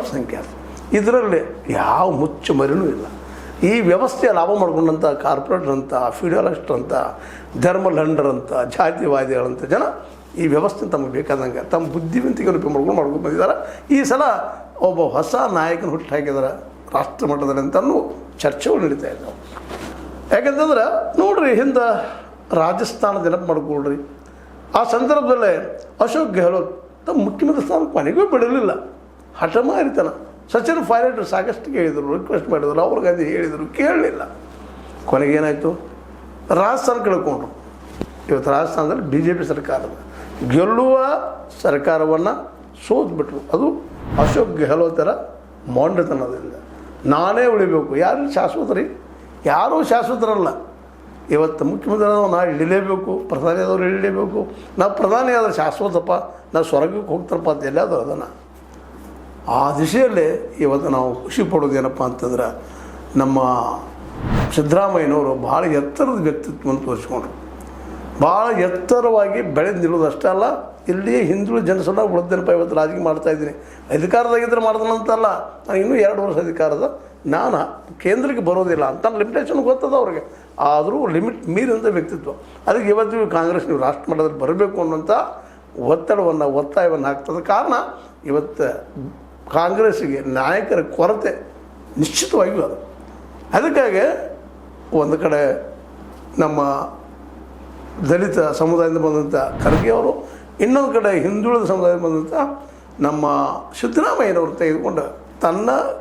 ಅಲ್ಪಸಂಖ್ಯಾತ. ಇದರಲ್ಲಿ ಯಾವ ಮುಚ್ಚು ಮರಿನೂ ಇಲ್ಲ. ಈ ವ್ಯವಸ್ಥೆಯ ಲಾಭ ಮಾಡ್ಕೊಂಡಂಥ ಕಾರ್ಪೊರೇಟರ್ ಅಂತ, ಫ್ಯೂಡಲಿಸ್ಟ್ ಅಂತ, ಧರ್ಮಲಂಡರ್ ಅಂತ, ಜಾತಿವಾದಿಗಳಂತ ಜನ ಈ ವ್ಯವಸ್ಥೆ ತಮಗೆ ಬೇಕಾದಂಗೆ ತಮ್ಮ ಬುದ್ಧಿವಂತಿಕೆ ಮಾಡ್ಕೊಂಡು ಬಂದಿದ್ದಾರೆ. ಈ ಸಲ ಒಬ್ಬ ಹೊಸ ನಾಯಕನ ಹುಟ್ಟು ಹಾಕಿದ್ದಾರೆ ರಾಷ್ಟ್ರ ಮಟ್ಟದಲ್ಲಿ ಅಂತಲೂ ಚರ್ಚೆಗಳು ನಡೀತಾ ಇದ್ದಾವೆ. ಯಾಕಂತಂದ್ರೆ ನೋಡ್ರಿ, ಹಿಂದೆ ರಾಜಸ್ಥಾನ ನೆನಪು ಮಾಡ್ಕೊಳ್ರಿ. ಆ ಸಂದರ್ಭದಲ್ಲೇ ಅಶೋಕ್ ಗೆಹ್ಲೋಟ್ ತಮ್ಮ ಮುಖ್ಯಮಂತ್ರಿ ಸ್ಥಾನ ಕೊನೆಗೂ ಬಿಡಲಿಲ್ಲ. ಹಠಮಾರಿತನ. ಸಚಿನ್ ಪೈಲಟ್ ಸಾಕಷ್ಟು ಕೇಳಿದರು, ರಿಕ್ವೆಸ್ಟ್ ಮಾಡಿದರು, ರಾಹುಲ್ ಗಾಂಧಿ ಹೇಳಿದರು, ಕೇಳಲಿಲ್ಲ. ಕೊನೆಗೇನಾಯಿತು? ರಾಜಸ್ಥಾನ ಕಳ್ಕೊಂಡ್ರು. ಇವತ್ತು ರಾಜಸ್ಥಾನದಲ್ಲಿ BJP ಸರ್ಕಾರದ ಗೆಲ್ಲುವ ಸರ್ಕಾರವನ್ನು ಸೋತ್ಬಿಟ್ರು. ಅದು ಅಶೋಕ್ ಗೆಹ್ಲೋತರ ಮೊಂಡತನದಿಂದ. ನಾನೇ ಉಳಿಬೇಕು, ಯಾರು ಶಾಶ್ವತರಿ? ಯಾರೂ ಶಾಶ್ವತರಲ್ಲ. ಇವತ್ತು ಮುಖ್ಯಮಂತ್ರಿ ನಾವು ಇಳಿಲೇಬೇಕು, ಪ್ರಧಾನಿ ಆದವ್ರು ಇಳಿಲೇಬೇಕು. ನಾವು ಪ್ರಧಾನಿ ಆದ್ರೆ ಶಾಶ್ವತಪ್ಪ, ನಾವು ಸ್ವರ್ಗಕ್ಕೆ ಹೋಗ್ತಾರಪ್ಪ ಅಂತ ಎಲ್ಲಾದರೂ ಅದನ್ನು ಆ ದಿಶೆಯಲ್ಲೇ ಇವತ್ತು ನಾವು ಖುಷಿ ಪಡೋದೇನಪ್ಪ ಅಂತಂದ್ರೆ, ನಮ್ಮ ಸಿದ್ದರಾಮಯ್ಯನವರು ಭಾಳ ಎತ್ತರದ ವ್ಯಕ್ತಿತ್ವವನ್ನು ತೋರಿಸ್ಕೊಂಡ್ರು. ಭಾಳ ಎತ್ತರವಾಗಿ ಬೆಳೆದು ನಿಲ್ಲೋದಷ್ಟೇ ಅಲ್ಲ, ಇಲ್ಲಿ ಹಿಂದುಳಿದ ಜನಸಲ್ಲ ಉಳಿದೇನಪ್ಪ ಇವತ್ತು ರಾಜಕೀಯ ಮಾಡ್ತಾಯಿದ್ದೀನಿ. ಅಧಿಕಾರದಾಗಿದ್ದರೆ ಮಾಡ್ತಾನಂತಲ್ಲ, ನಾನು ಇನ್ನೂ 2 ವರ್ಷ ಅಧಿಕಾರದ ನಾನು ಕೇಂದ್ರಕ್ಕೆ ಬರೋದಿಲ್ಲ ಅಂತ ಲಿಮಿಟೇಷನ್ ಗೊತ್ತದ ಅವ್ರಿಗೆ. ಆದರೂ ಲಿಮಿಟ್ ಮೀರಿದಂಥ ವ್ಯಕ್ತಿತ್ವ. ಅದಕ್ಕೆ ಇವತ್ತು ಕಾಂಗ್ರೆಸ್ ನೀವು ರಾಷ್ಟ್ರ ಮಟ್ಟದಲ್ಲಿ ಬರಬೇಕು ಅನ್ನೋಂಥ ಒತ್ತಾಯವನ್ನು ಹಾಕ್ತದ. ಕಾರಣ ಇವತ್ತು ಕಾಂಗ್ರೆಸ್ಸಿಗೆ ನಾಯಕರ ಕೊರತೆ ನಿಶ್ಚಿತವಾಗಿಯೂ ಅದು. ಅದಕ್ಕಾಗಿ ಒಂದು ಕಡೆ ನಮ್ಮ ದಲಿತ ಸಮುದಾಯದಿಂದ ಬಂದಂಥ ಖರ್ಗೆ ಅವರು, ಇನ್ನೊಂದು ಕಡೆ ಹಿಂದುಳಿದ ಸಮುದಾಯದಿಂದ ಬಂದಂಥ ನಮ್ಮ ಸಿದ್ದರಾಮಯ್ಯನವರು ತೆಗೆದುಕೊಂಡು ತನ್ನ